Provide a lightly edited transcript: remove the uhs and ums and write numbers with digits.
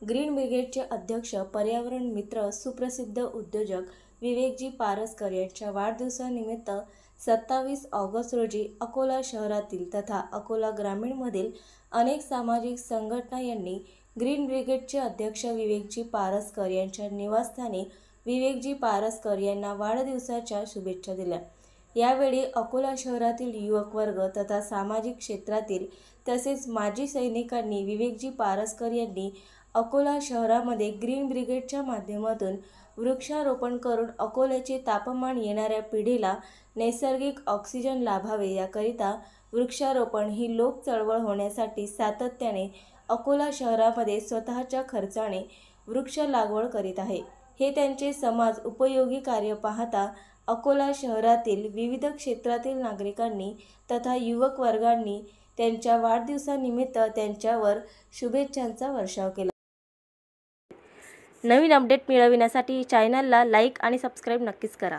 Green ब्रिगेडचे अध्यक्ष, पर्यावरण मित्र, सुप्रसिद्ध उद्योजक विवेकजी पारसकर यांच्या वाढदिवसानिमित्त 27 ऑगस्ट रोजी अकोला शहरातील तथा अकोला ग्रामीणमधील अनेक सामाजिक संघटना यांनी ग्रीन ब्रिगेडचे अध्यक्ष विवेकजी पारसकर यांच्या निवासस्थानी विवेकजी पारसकर यांना वाढदिवसाच्या शुभेच्छा दिल्या। यावेळी अकोला शहरातील युवक वर्ग तथा सामाजिक क्षेत्रातील तसेच माजी सैनिकांनी विवेकजी पारसकर यांनी अकोला शहरामध्ये ग्रीन ब्रिगेडच्या माध्यमातून वृक्षारोपण करून अकोल्याचे तापमान येणाऱ्या पिढीला नैसर्गिक ऑक्सिजन लाभावे याकरिता वृक्षारोपण ही लोक चळवळ होण्यासाठी सातत्याने अकोला शहरामध्ये स्वतःच्या खर्चाने वृक्ष लागवड करीत आहे। हे त्यांचे समाज उपयोगी कार्य पाहता अकोला शहरातील विविध क्षेत्रातील नागरिकांनी तथा युवक वर्गांनी त्यांच्या वाढदिवसानिमित्त त्यांच्यावर शुभेच्छांचा वर्षाव केला। नवीन अपडेट मिळविण्यासाठी चॅनलला लाईक आणि सबस्क्राईब नक्कीच करा।